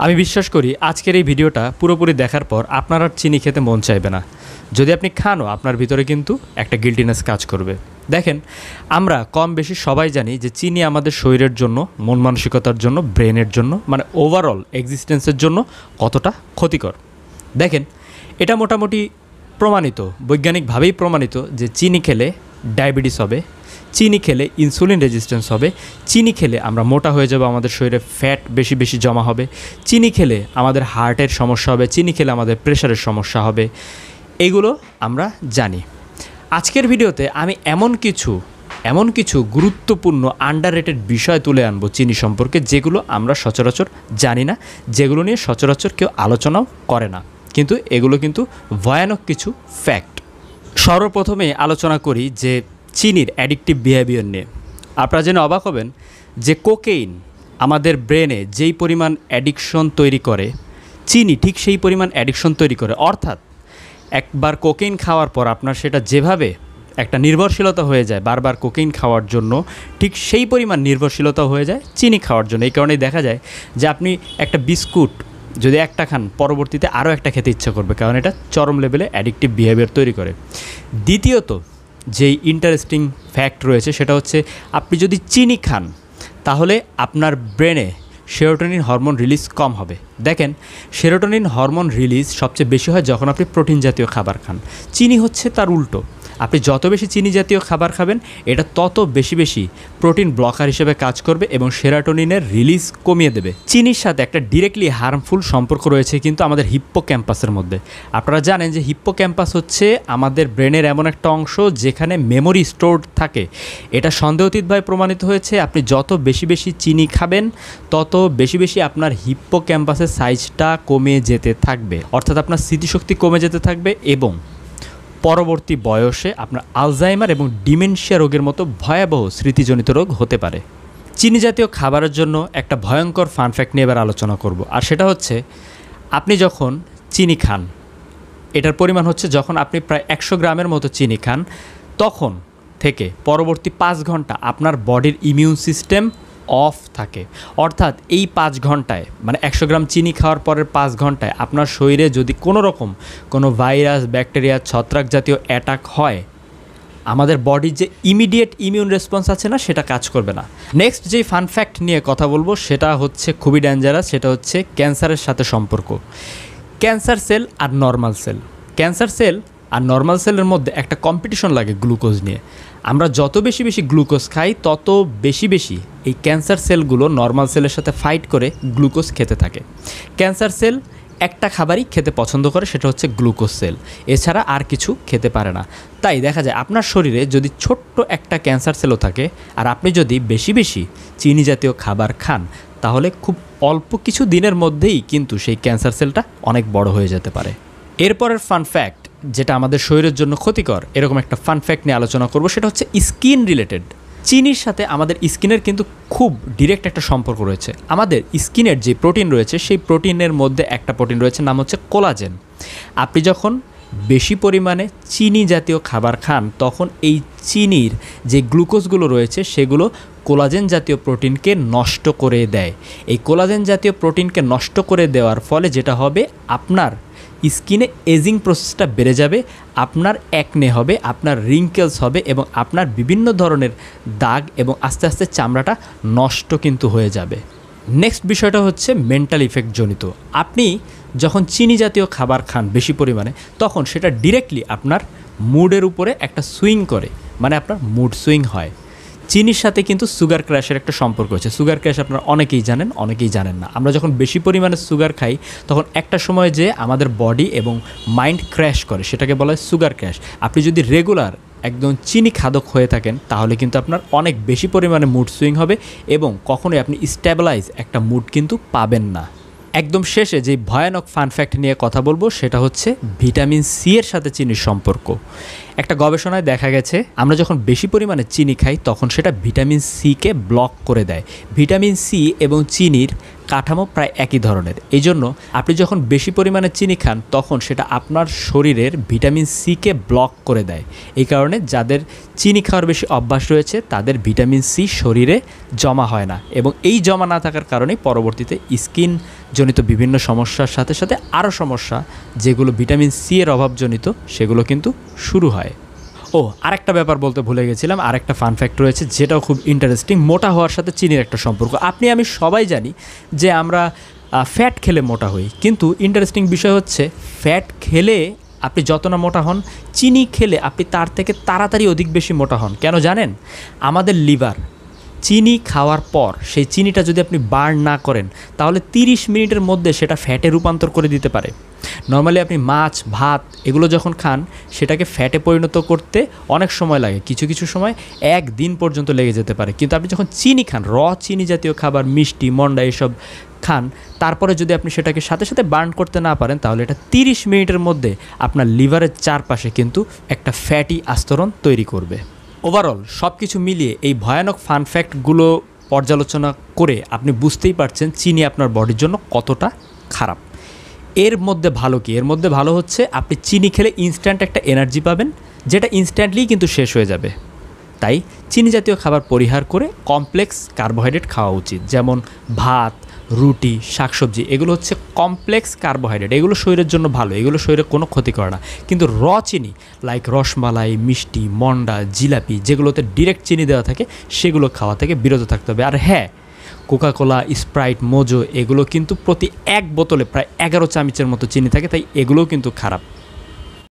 আমি বিশ্বাস করি আজকের এই ভিডিওটা পুরোপুরি দেখার পর আপনার আর চিনি খেতে মন চাইবে না। যদি আপনি খানও আপনার ভিতরে কিন্তু একটা গিল্টিনেস কাজ করবে। দেখেন, আমরা কম বেশি সবাই জানি যে চিনি আমাদের শরীরের জন্য, মন মানসিকতার জন্য, ব্রেনের জন্য, মানে ওভারঅল এক্সিস্টেন্সের জন্য কতটা ক্ষতিকর। দেখেন, এটা মোটামুটি প্রমাণিত, বৈজ্ঞানিকভাবেই প্রমাণিত যে চিনি খেলে ডায়াবেটিস হবে, চিনি খেলে ইনসুলিন রেজিস্ট্যান্স হবে, চিনি খেলে আমরা মোটা হয়ে যাব, আমাদের শরীরে ফ্যাট বেশি বেশি জমা হবে, চিনি খেলে আমাদের হার্টের সমস্যা হবে, চিনি খেলে আমাদের প্রেশারের সমস্যা হবে। এগুলো আমরা জানি। আজকের ভিডিওতে আমি এমন কিছু গুরুত্বপূর্ণ আন্ডাররেটেড বিষয় তুলে আনবো চিনি সম্পর্কে, যেগুলো আমরা সচরাচর জানি না, যেগুলো নিয়ে সচরাচর কেউ আলোচনাও করে না, কিন্তু এগুলো কিন্তু ভয়ানক কিছু ফ্যাক্ট। সর্বপ্রথমে আলোচনা করি যে চিনির অ্যাডিকটিভ বিহেভিয়ার নিয়ে। আপনারা জেনে অবাক হবেন যে কোকেইন আমাদের ব্রেনে যেই পরিমাণ অ্যাডিকশন তৈরি করে, চিনি ঠিক সেই পরিমাণ অ্যাডিকশন তৈরি করে। অর্থাৎ একবার কোকেইন খাওয়ার পর আপনার সেটা যেভাবে একটা নির্ভরশীলতা হয়ে যায় বারবার কোকেইন খাওয়ার জন্য, ঠিক সেই পরিমাণ নির্ভরশীলতা হয়ে যায় চিনি খাওয়ার জন্য। এই কারণেই দেখা যায় যে আপনি একটা বিস্কুট যদি একটা খান, পরবর্তীতে আরও একটা খেতে ইচ্ছা করবে, কারণ এটা চরম লেভেলে অ্যাডিকটিভ বিহেভিয়ার তৈরি করে। দ্বিতীয়ত যেই ইন্টারেস্টিং ফ্যাক্ট রয়েছে সেটা হচ্ছে, আপনি যদি চিনি খান তাহলে আপনার ব্রেনে সেরোটোনিন হরমোন রিলিজ কম হবে। দেখেন, সেরোটোনিন হরমোন রিলিজ সবচেয়ে বেশি হয় যখন আপনি প্রোটিন জাতীয় খাবার খান। চিনি হচ্ছে তার উল্টো। আপনি যত বেশি চিনি জাতীয় খাবার খাবেন, এটা তত বেশি প্রোটিন ব্লকার হিসেবে কাজ করবে এবং সেরোটোনিনের রিলিজ কমিয়ে দেবে। চিনির সাথে একটা ডিরেক্টলি হার্মফুল সম্পর্ক রয়েছে কিন্তু আমাদের হিপ্পোক্যাম্পাসের মধ্যে। আপনারা জানেন যে হিপ্পোক্যাম্পাস হচ্ছে আমাদের ব্রেনের এমন একটা অংশ যেখানে মেমোরি স্টোরড থাকে। এটা সন্দেহাতীতভাবে প্রমাণিত হয়েছে, আপনি যত বেশি চিনি খাবেন তত বেশি আপনার হিপ্পোক্যাম্পাসের সাইজটা কমে যেতে থাকবে, অর্থাৎ আপনার স্মৃতিশক্তি কমে যেতে থাকবে এবং পরবর্তী বয়সে আপনার আলজাইমার এবং ডিমেনশিয়া রোগের মতো ভয়াবহ স্মৃতিজনিত রোগ হতে পারে। চিনি জাতীয় খাবারের জন্য একটা ভয়ঙ্কর ফান ফ্যাক্ট নিয়ে এবার আলোচনা করব, আর সেটা হচ্ছে, আপনি যখন চিনি খান, এটার পরিমাণ হচ্ছে, যখন আপনি প্রায় 100 গ্রামের মতো চিনি খান, তখন থেকে পরবর্তী 5 ঘন্টা আপনার বডির ইমিউন সিস্টেম অফ থাকে। অর্থাৎ এই 5 ঘন্টায়, মানে 100 গ্রাম চিনি খাওয়ার পরের 5 ঘন্টায় আপনার শরীরে যদি কোনো ভাইরাস, ব্যাকটেরিয়া, ছত্রাক জাতীয় অ্যাটাক হয়, আমাদের বডির যে ইমিডিয়েট ইমিউন রেসপন্স আছে না, সেটা কাজ করবে না। নেক্সট যেই ফান ফ্যাক্ট নিয়ে কথা বলবো সেটা হচ্ছে খুবই ডেঞ্জারাস, সেটা হচ্ছে ক্যান্সারের সাথে সম্পর্ক। ক্যান্সার সেল আর নর্মাল সেল, ক্যান্সার সেল আর নর্মাল সেলের মধ্যে একটা কম্পিটিশন লাগে গ্লুকোজ নিয়ে। আমরা যত বেশি গ্লুকোজ খাই তত বেশি এই ক্যান্সার সেলগুলো নর্মাল সেলের সাথে ফাইট করে গ্লুকোজ খেতে থাকে। ক্যান্সার সেল একটা খাবারই খেতে পছন্দ করে, সেটা হচ্ছে গ্লুকোজ সেল, এছাড়া আর কিছু খেতে পারে না। তাই দেখা যায় আপনার শরীরে যদি ছোট্ট একটা ক্যান্সার সেলও থাকে আর আপনি যদি বেশি চিনি জাতীয় খাবার খান, তাহলে খুব অল্প কিছু দিনের মধ্যেই কিন্তু সেই ক্যান্সার সেলটা অনেক বড় হয়ে যেতে পারে। এরপরের ফান ফ্যাক্ট, যেটা আমাদের শরীরের জন্য ক্ষতিকর, এরকম একটা ফান ফ্যাক্ট নিয়ে আলোচনা করব, সেটা হচ্ছে স্কিন রিলেটেড। চিনির সাথে আমাদের স্কিনের কিন্তু খুব ডিরেক্ট একটা সম্পর্ক রয়েছে। আমাদের স্কিনের যে প্রোটিন রয়েছে, সেই প্রোটিনের মধ্যে একটা প্রোটিন রয়েছে, নাম হচ্ছে কোলাজেন। আপনি যখন বেশি পরিমাণে চিনি জাতীয় খাবার খান, তখন এই চিনির যে গ্লুকোজগুলো রয়েছে সেগুলো কোলাজেন জাতীয় প্রোটিনকে নষ্ট করে দেয়। এই কোলাজেন জাতীয় প্রোটিনকে নষ্ট করে দেওয়ার ফলে যেটা হবে, আপনার স্কিনে এজিং প্রসেসটা বেড়ে যাবে, আপনার অ্যাকনে হবে, আপনার রিঙ্কেলস হবে এবং আপনার বিভিন্ন ধরনের দাগ এবং আস্তে আস্তে চামড়াটা নষ্ট কিন্তু হয়ে যাবে। নেক্সট বিষয়টা হচ্ছে মেন্টাল ইফেক্ট জনিত। আপনি যখন চিনি জাতীয় খাবার খান বেশি পরিমাণে, তখন সেটা ডিরেক্টলি আপনার মুডের উপরে একটা সুইং করে, মানে আপনার মুড সুইং হয়। চিনির সাথে কিন্তু সুগার ক্র্যাশের একটা সম্পর্ক আছে। সুগার ক্র্যাশ আপনারা অনেকেই জানেন না। আমরা যখন বেশি পরিমাণে সুগার খাই, তখন একটা সময় যে আমাদের বডি এবং মাইন্ড ক্র্যাশ করে, সেটাকে বলা হয় সুগার ক্র্যাশ। আপনি যদি রেগুলার একদম চিনি খাদক হয়ে থাকেন, তাহলে কিন্তু আপনার অনেক বেশি পরিমাণে মুড সুইং হবে এবং কখনোই আপনি স্টেবিলাইজ একটা মুড কিন্তু পাবেন না। একদম শেষে যে ভয়ানক ফান ফ্যাক্ট নিয়ে কথা বলবো, সেটা হচ্ছে ভিটামিন সি এর সাথে চিনির সম্পর্ক। একটা গবেষণায় দেখা গেছে, আমরা যখন বেশি পরিমাণে চিনি খাই তখন সেটা ভিটামিন সিকে ব্লক করে দেয়। ভিটামিন সি এবং চিনির কাঠামো প্রায় একই ধরনের। এই জন্য আপনি যখন বেশি পরিমাণে চিনি খান তখন সেটা আপনার শরীরের ভিটামিন সিকে ব্লক করে দেয়। এই কারণে যাদের চিনি খাওয়ার বেশি অভ্যাস রয়েছে তাদের ভিটামিন সি শরীরে জমা হয় না, এবং এই জমা না থাকার কারণেই পরবর্তীতে স্কিন জনিত বিভিন্ন সমস্যার সাথে সাথে আরও সমস্যা যেগুলো ভিটামিন সি এর অভাবজনিত সেগুলো কিন্তু শুরু হয়। আরেকটা ব্যাপার বলতে ভুলে গেছিলাম, আরেকটা ফান ফ্যাক্ট রয়েছে যেটাও খুব ইন্টারেস্টিং। মোটা হওয়ার সাথে চিনির একটা সম্পর্ক। আপনি আমি সবাই জানি যে আমরা ফ্যাট খেলে মোটা হই, কিন্তু ইন্টারেস্টিং বিষয় হচ্ছে ফ্যাট খেলে আপনি যত না মোটা হন, চিনি খেলে আপনি তার থেকে তাড়াতাড়ি অধিক বেশি মোটা হন। কেন জানেন? আমাদের লিভার চিনি খাওয়ার পর সেই চিনিটা যদি আপনি বার্ন না করেন তাহলে 30 মিনিটের মধ্যে সেটা ফ্যাটে রূপান্তর করে দিতে পারে। নর্মালি আপনি মাছ ভাত এগুলো যখন খান সেটাকে ফ্যাটে পরিণত করতে অনেক সময় লাগে, কিছু কিছু সময় 1 দিন পর্যন্ত লেগে যেতে পারে। কিন্তু আপনি যখন চিনি খান, চিনি জাতীয় খাবার, মিষ্টি মন্ডা এসব খান, তারপরে যদি আপনি সেটাকে সাথে সাথে বার্ন করতে না পারেন তাহলে এটা 30 মিনিটের মধ্যে আপনার লিভারের চারপাশে কিন্তু একটা ফ্যাটি আস্তরণ তৈরি করবে। ওভারঅল সব কিছু মিলিয়ে এই ভয়ানক ফান ফ্যাক্টগুলো পর্যালোচনা করে আপনি বুঝতেই পারছেন চিনি আপনার বডির জন্য কতটা খারাপ। এর মধ্যে ভালো কি? এর মধ্যে ভালো হচ্ছে আপনি চিনি খেলে ইনস্ট্যান্ট একটা এনার্জি পাবেন, যেটা ইনস্ট্যান্টলি কিন্তু শেষ হয়ে যাবে। তাই চিনি জাতীয় খাবার পরিহার করে কমপ্লেক্স কার্বোহাইড্রেট খাওয়া উচিত, যেমন ভাত, রুটি, শাকসবজি। এগুলো হচ্ছে কমপ্লেক্স কার্বোহাইড্রেট, এগুলো শরীরের জন্য ভালো, এগুলো শরীরে কোনো ক্ষতি করে না। কিন্তু চিনি লাইক রসমালাই, মিষ্টি, মন্ডা, জিলাপি যেগুলোতে ডিরেক্ট চিনি দেওয়া থাকে সেগুলো খাওয়া থেকে বিরত থাকতে হবে। আর হ্যাঁ, কোকাকোলা, স্প্রাইট, মোজো এগুলো কিন্তু প্রতি 1 বোতলে প্রায় 11 চামচের মতো চিনি থাকে, তাই এগুলোও কিন্তু খারাপ।